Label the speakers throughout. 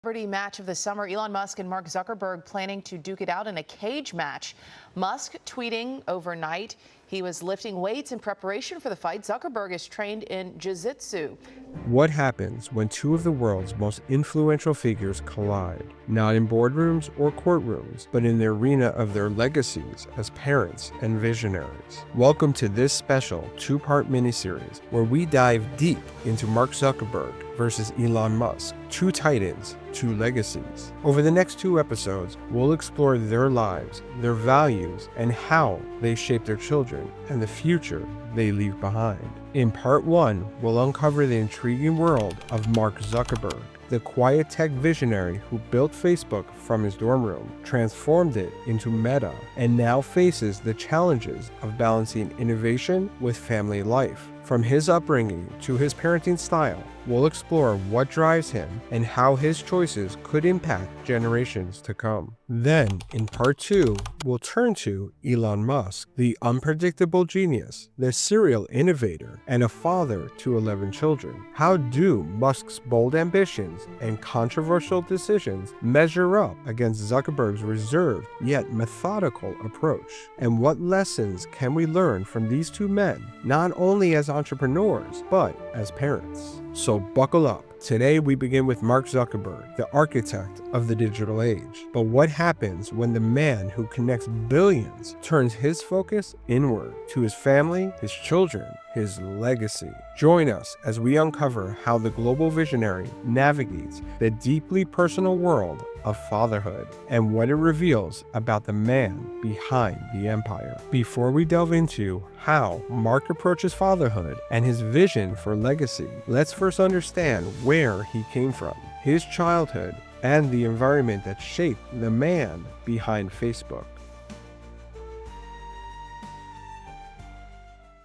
Speaker 1: Celebrity match of the summer, Elon Musk and Mark Zuckerberg planning to duke it out in a cage match. Musk tweeting overnight he was lifting weights in preparation for the fight. Zuckerberg is trained in jiu-jitsu.
Speaker 2: What happens when two of the world's most influential figures collide? Not in boardrooms or courtrooms, but in the arena of their legacies as parents and visionaries. Welcome to this special two-part miniseries where we dive deep into Mark Zuckerberg versus Elon Musk, two titans, two legacies. Over the next two episodes, we'll explore their lives, their values, and how they shape their children and the future they leave behind. In part one, we'll uncover the intriguing world of Mark Zuckerberg, the quiet tech visionary who built Facebook from his dorm room, transformed it into Meta, and now faces the challenges of balancing innovation with family life. From his upbringing to his parenting style, we'll explore what drives him and how his choices could impact generations to come. Then, in part two, we'll turn to Elon Musk, the unpredictable genius, the serial innovator, and a father to 11 children. How do Musk's bold ambitions and controversial decisions measure up against Zuckerberg's reserved yet methodical approach? And what lessons can we learn from these two men, not only as entrepreneurs, but as parents? So buckle up. Today we begin with Mark Zuckerberg, the architect of the digital age. But what happens when the man who connects billions turns his focus inward to his family, his children, his legacy? Join us as we uncover how the global visionary navigates the deeply personal world of fatherhood and what it reveals about the man behind the empire. Before we delve into how Mark approaches fatherhood and his vision for legacy, let's first understand where he came from, his childhood, and the environment that shaped the man behind Facebook.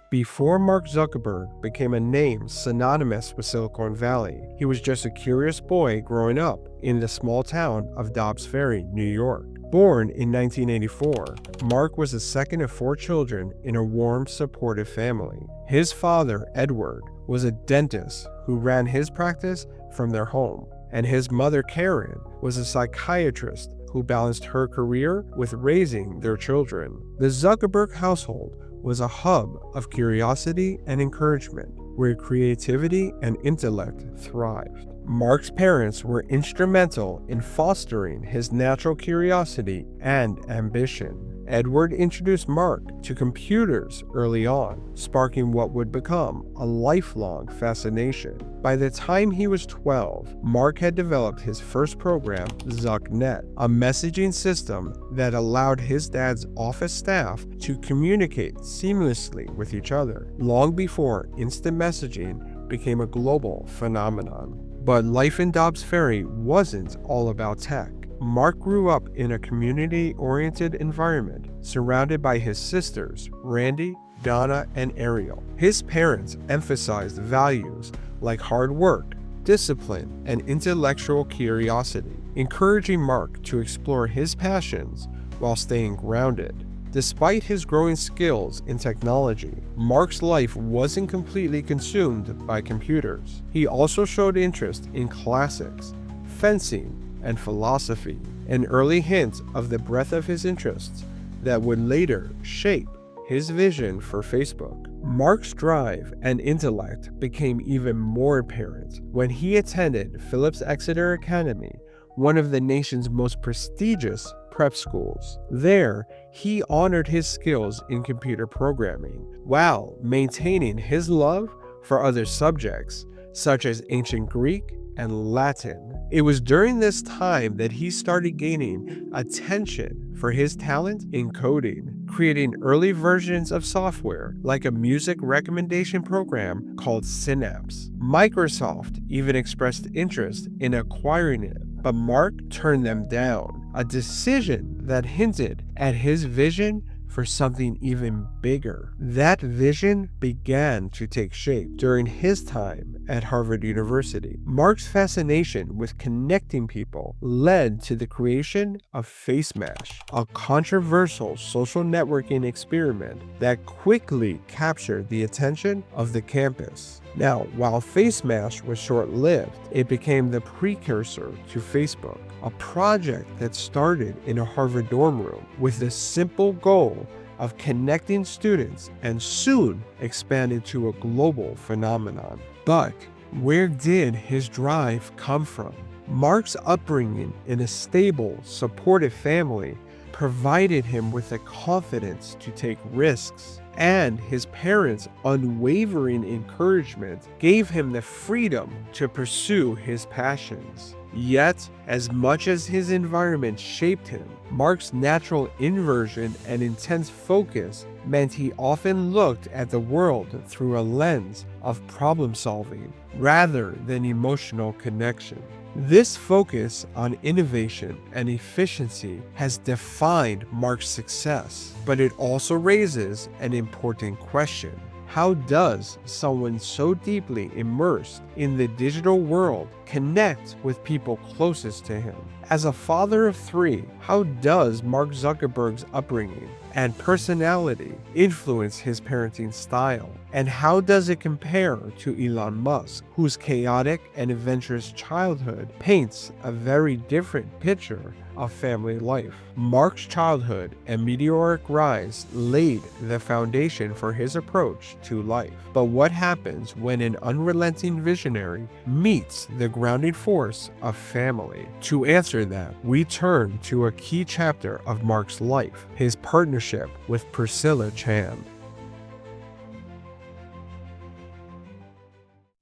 Speaker 2: Before Mark Zuckerberg became a name synonymous with Silicon Valley, he was just a curious boy growing up in the small town of Dobbs Ferry, New York. Born in 1984, Mark was the second of four children in a warm, supportive family. His father, Edward, was a dentist who ran his practice from their home, and his mother, Karen, was a psychiatrist who balanced her career with raising their children. The Zuckerberg household was a hub of curiosity and encouragement, where creativity and intellect thrived. Mark's parents were instrumental in fostering his natural curiosity and ambition. Edward introduced Mark to computers early on, sparking what would become a lifelong fascination. By the time he was 12, Mark had developed his first program, ZuckNet, a messaging system that allowed his dad's office staff to communicate seamlessly with each other, long before instant messaging became a global phenomenon. But life in Dobbs Ferry wasn't all about tech. Mark grew up in a community-oriented environment, surrounded by his sisters, Randy, Donna, and Ariel. His parents emphasized values like hard work, discipline, and intellectual curiosity, encouraging Mark to explore his passions while staying grounded. Despite his growing skills in technology, Mark's life wasn't completely consumed by computers. He also showed interest in classics, fencing, and philosophy, an early hint of the breadth of his interests that would later shape his vision for Facebook. Mark's drive and intellect became even more apparent when he attended Phillips Exeter Academy, one of the nation's most prestigious prep schools. There, he honored his skills in computer programming while maintaining his love for other subjects such as ancient Greek and Latin. It was during this time that he started gaining attention for his talent in coding, creating early versions of software like a music recommendation program called Synapse. Microsoft even expressed interest in acquiring it, but Mark turned them down, a decision that hinted at his vision for something even bigger. That vision began to take shape during his time at Harvard University. Mark's fascination with connecting people led to the creation of FaceMash, a controversial social networking experiment that quickly captured the attention of the campus. Now, while Face Mash was short-lived, it became the precursor to Facebook, a project that started in a Harvard dorm room with the simple goal of connecting students and soon expanded to a global phenomenon. But where did his drive come from? Mark's upbringing in a stable, supportive family provided him with the confidence to take risks, and his parents' unwavering encouragement gave him the freedom to pursue his passions. Yet, as much as his environment shaped him, Mark's natural inversion and intense focus meant he often looked at the world through a lens of problem solving rather than emotional connection. This focus on innovation and efficiency has defined Mark's success, but it also raises an important question. How does someone so deeply immersed in the digital world connect with people closest to him? As a father of three, how does Mark Zuckerberg's upbringing and personality influence his parenting style? And how does it compare to Elon Musk, whose chaotic and adventurous childhood paints a very different picture of family life? Mark's childhood and meteoric rise laid the foundation for his approach to life. But what happens when an unrelenting visionary meets the grounding force of family? To answer that, we turn to a key chapter of Mark's life, his partnership with Priscilla Chan.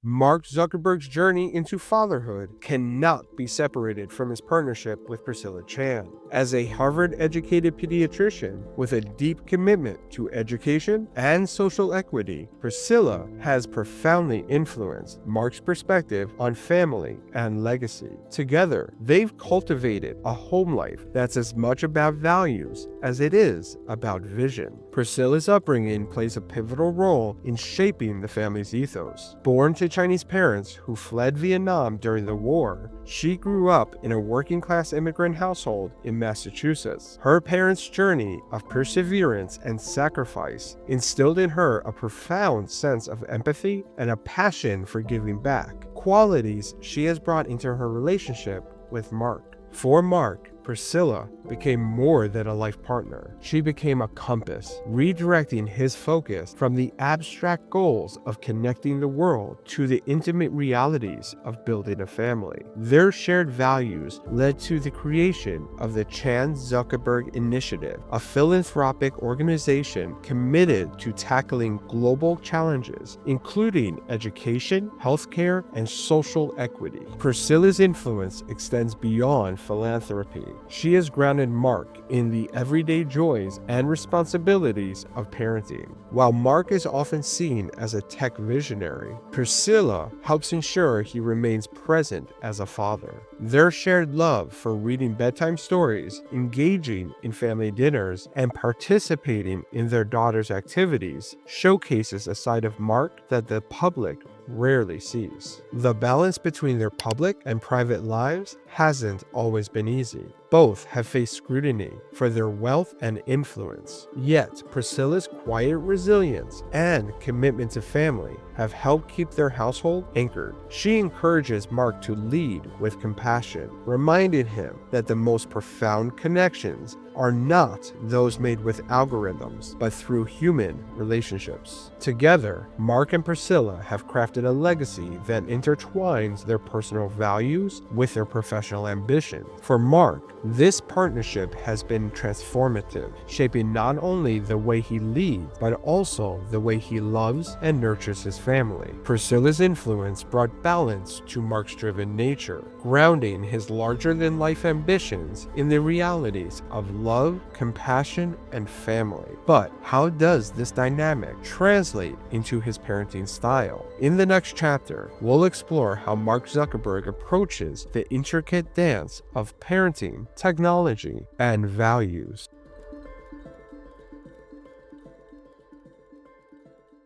Speaker 2: Mark Zuckerberg's journey into fatherhood cannot be separated from his partnership with Priscilla Chan. As a Harvard-educated pediatrician with a deep commitment to education and social equity, Priscilla has profoundly influenced Mark's perspective on family and legacy. Together, they've cultivated a home life that's as much about values as it is about vision. Priscilla's upbringing plays a pivotal role in shaping the family's ethos. Born to Chinese parents who fled Vietnam during the war, she grew up in a working-class immigrant household in Massachusetts. Her parents' journey of perseverance and sacrifice instilled in her a profound sense of empathy and a passion for giving back, qualities she has brought into her relationship with Mark. For Mark, Priscilla became more than a life partner. She became a compass, redirecting his focus from the abstract goals of connecting the world to the intimate realities of building a family. Their shared values led to the creation of the Chan-Zuckerberg Initiative, a philanthropic organization committed to tackling global challenges, including education, healthcare, and social equity. Priscilla's influence extends beyond philanthropy. She has grounded Mark in the everyday joys and responsibilities of parenting. While Mark is often seen as a tech visionary, Priscilla helps ensure he remains present as a father. Their shared love for reading bedtime stories, engaging in family dinners, and participating in their daughter's activities showcases a side of Mark that the public rarely sees. The balance between their public and private lives hasn't always been easy. Both have faced scrutiny for their wealth and influence. Yet, Priscilla's quiet resilience and commitment to family have helped keep their household anchored. She encourages Mark to lead with compassion, reminding him that the most profound connections are not those made with algorithms, but through human relationships. Together, Mark and Priscilla have crafted a legacy that intertwines their personal values with their professional ambition. For Mark, this partnership has been transformative, shaping not only the way he leads, but also the way he loves and nurtures his family. Priscilla's influence brought balance to Mark's driven nature, grounding his larger-than-life ambitions in the realities of love, compassion, and family. But how does this dynamic translate into his parenting style? In the next chapter, we'll explore how Mark Zuckerberg approaches the intricate dance of parenting, technology, and values.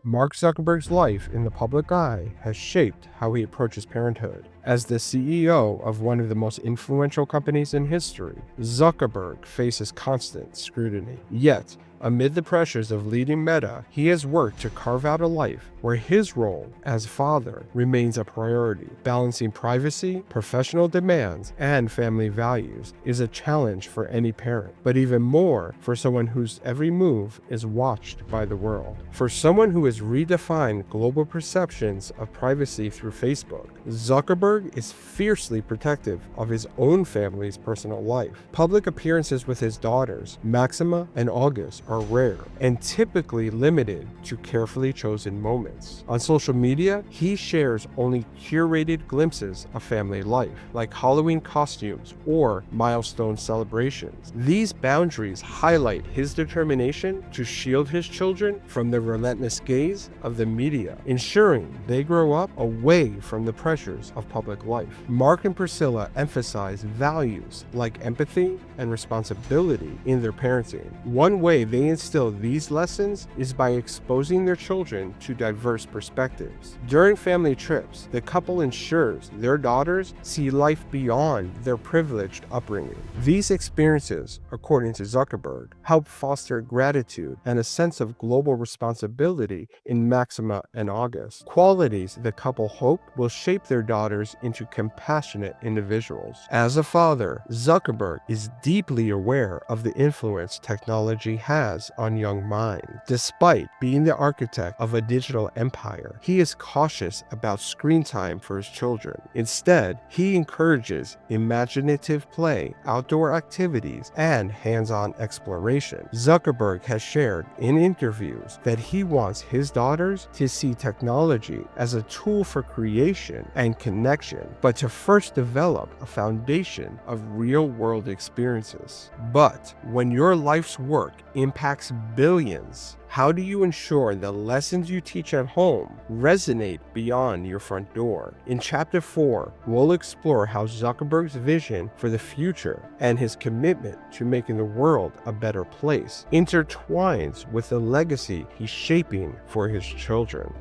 Speaker 2: Mark Zuckerberg's life in the public eye has shaped how he approaches parenthood. As the CEO of one of the most influential companies in history, Zuckerberg faces constant scrutiny. Yet, Amid the pressures of leading Meta, he has worked to carve out a life where his role as father remains a priority. Balancing privacy, professional demands, and family values is a challenge for any parent, but even more for someone whose every move is watched by the world. For someone who has redefined global perceptions of privacy through Facebook, Zuckerberg is fiercely protective of his own family's personal life. Public appearances with his daughters, Maxima and August, are rare and typically limited to carefully chosen moments. On social media, he shares only curated glimpses of family life, like Halloween costumes or milestone celebrations. These boundaries highlight his determination to shield his children from the relentless gaze of the media, ensuring they grow up away from the pressures of public life. Mark and Priscilla emphasize values like empathy and responsibility in their parenting. One way they instill these lessons is by exposing their children to diverse perspectives. During family trips, the couple ensures their daughters see life beyond their privileged upbringing. These experiences, according to Zuckerberg, help foster gratitude and a sense of global responsibility in Maxima and August, qualities the couple hope will shape their daughters into compassionate individuals. As a father, Zuckerberg is deeply aware of the influence technology has on young minds. Despite being the architect of a digital empire, he is cautious about screen time for his children. Instead, he encourages imaginative play, outdoor activities, and hands-on exploration. Zuckerberg has shared in interviews that he wants his daughters to see technology as a tool for creation and connection, but to first develop a foundation of real-world experiences. But when your life's work impacts billions, how do you ensure the lessons you teach at home resonate beyond your front door? In Chapter 4, we'll explore how Zuckerberg's vision for the future and his commitment to making the world a better place intertwines with the legacy he's shaping for his children.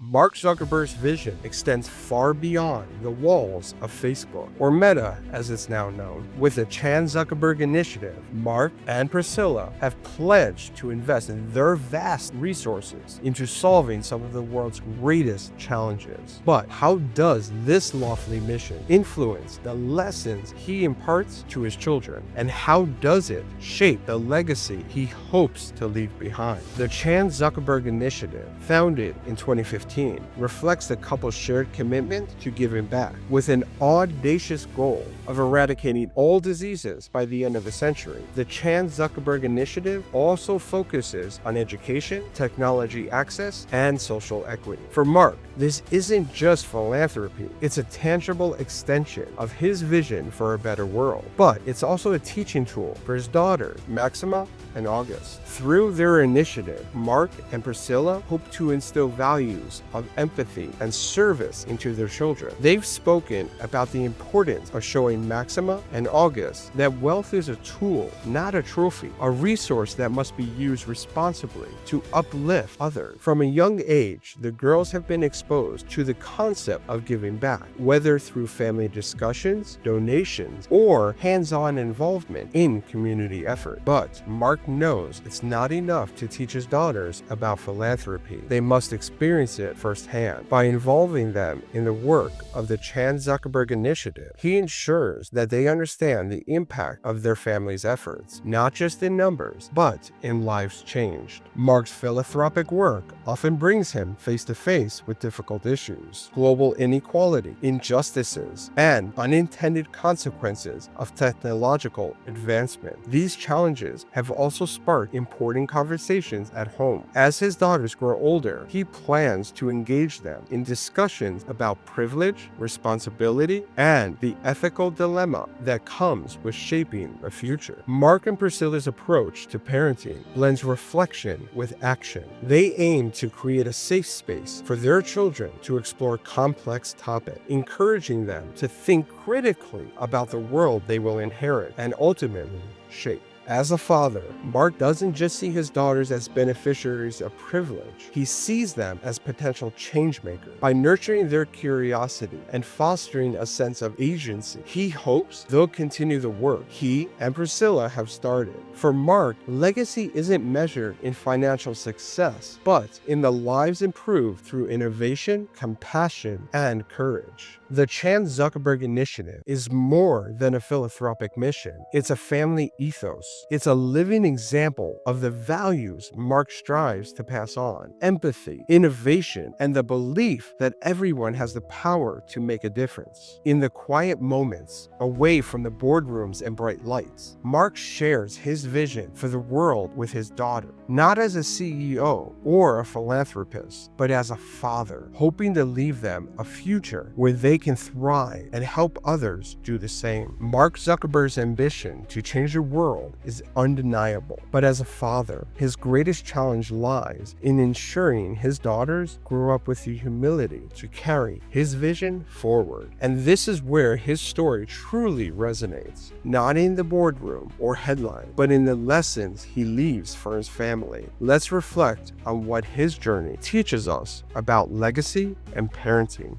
Speaker 2: Mark Zuckerberg's vision extends far beyond the walls of Facebook, or Meta as it's now known. With the Chan Zuckerberg Initiative, Mark and Priscilla have pledged to invest in their vast resources into solving some of the world's greatest challenges. But how does this lofty mission influence the lessons he imparts to his children? And how does it shape the legacy he hopes to leave behind? The Chan Zuckerberg Initiative, founded in 2015, reflects the couple's shared commitment to giving back, with an audacious goal of eradicating all diseases by the end of the century. The Chan Zuckerberg Initiative also focuses on education, technology access, and social equity. For Mark, this isn't just philanthropy, it's a tangible extension of his vision for a better world. But it's also a teaching tool for his daughters, Maxima and August. Through their initiative, Mark and Priscilla hope to instill values of empathy and service into their children. They've spoken about the importance of showing Maxima and August that wealth is a tool, not a trophy, a resource that must be used responsibly to uplift others. From a young age, the girls have been exposed to the concept of giving back, whether through family discussions, donations, or hands-on involvement in community effort. But Mark knows it's not enough to teach his daughters about philanthropy. They must experience it firsthand. By involving them in the work of the Chan Zuckerberg Initiative, he ensures that they understand the impact of their family's efforts, not just in numbers, but in lives changed. Mark's philanthropic work often brings him face to face with difficult issues, global inequality, injustices, and unintended consequences of technological advancement. These challenges have also sparked important conversations at home. As his daughters grow older, he plans to engage them in discussions about privilege, responsibility, and the ethical dilemma that comes with shaping a future. Mark and Priscilla's approach to parenting blends reflection with action. They aim to create a safe space for their children to explore complex topics, encouraging them to think critically about the world they will inherit and ultimately shape. As a father, Mark doesn't just see his daughters as beneficiaries of privilege, he sees them as potential changemakers. By nurturing their curiosity and fostering a sense of agency, he hopes they'll continue the work he and Priscilla have started. For Mark, legacy isn't measured in financial success, but in the lives improved through innovation, compassion, and courage. The Chan Zuckerberg Initiative is more than a philanthropic mission. It's a family ethos. It's a living example of the values Mark strives to pass on: empathy, innovation, and the belief that everyone has the power to make a difference. In the quiet moments, away from the boardrooms and bright lights, Mark shares his vision for the world with his daughter, not as a CEO or a philanthropist, but as a father, hoping to leave them a future where they can thrive and help others do the same. Mark Zuckerberg's ambition to change the world is undeniable, but as a father, his greatest challenge lies in ensuring his daughters grow up with the humility to carry his vision forward. And this is where his story truly resonates, not in the boardroom or headline, but in the lessons he leaves for his family. Let's reflect on what his journey teaches us about legacy and parenting.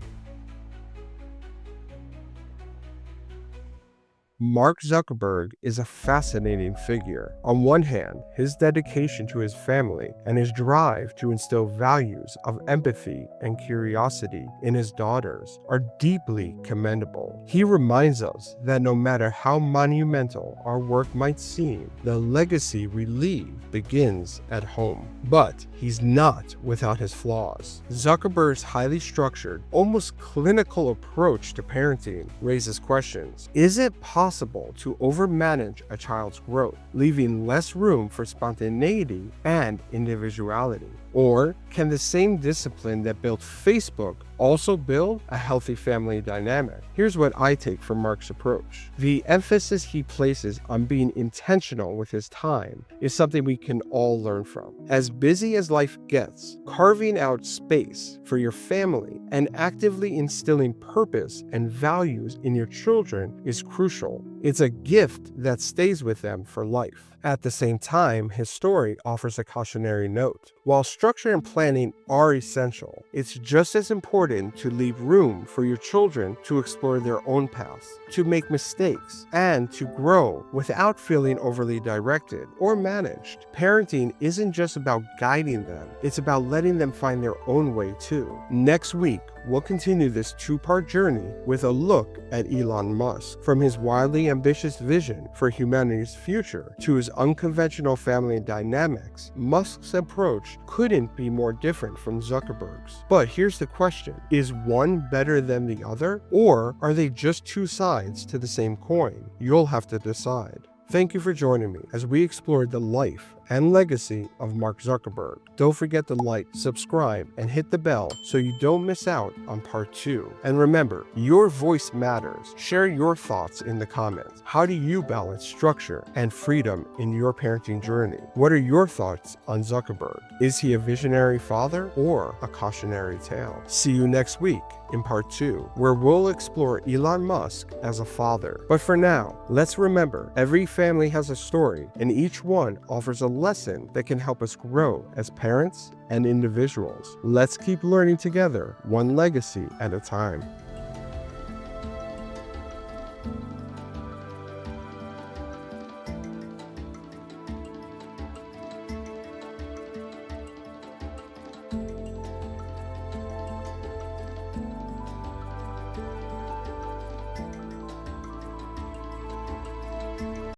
Speaker 2: Mark Zuckerberg is a fascinating figure. On one hand, his dedication to his family and his drive to instill values of empathy and curiosity in his daughters are deeply commendable. He reminds us that no matter how monumental our work might seem, the legacy we leave begins at home. But he's not without his flaws. Zuckerberg's highly structured, almost clinical approach to parenting raises questions. Is it possible to overmanage a child's growth, leaving less room for spontaneity and individuality? Or can the same discipline that built Facebook also build a healthy family dynamic? Here's what I take from Mark's approach. The emphasis he places on being intentional with his time is something we can all learn from. As busy as life gets, carving out space for your family and actively instilling purpose and values in your children is crucial. It's a gift that stays with them for life. At the same time, his story offers a cautionary note. While structure and planning are essential, it's just as important to leave room for your children to explore their own paths, to make mistakes, and to grow without feeling overly directed or managed. Parenting isn't just about guiding them, it's about letting them find their own way too. Next week, we'll continue this two-part journey with a look at Elon Musk. From his wildly ambitious vision for humanity's future to his unconventional family dynamics, Musk's approach couldn't be more different from Zuckerberg's. But here's the question: is one better than the other, or are they just two sides to the same coin? You'll have to decide. Thank you for joining me as we explored the life and legacy of Mark Zuckerberg. Don't forget to like, subscribe, and hit the bell so you don't miss out on part 2. And remember, your voice matters. Share your thoughts in the comments. How do you balance structure and freedom in your parenting journey? What are your thoughts on Zuckerberg? Is he a visionary father or a cautionary tale? See you next week in part 2, where we'll explore Elon Musk as a father. But for now, let's remember, every family has a story, and each one offers a lesson that can help us grow as parents and individuals. Let's keep learning together, one legacy at a time.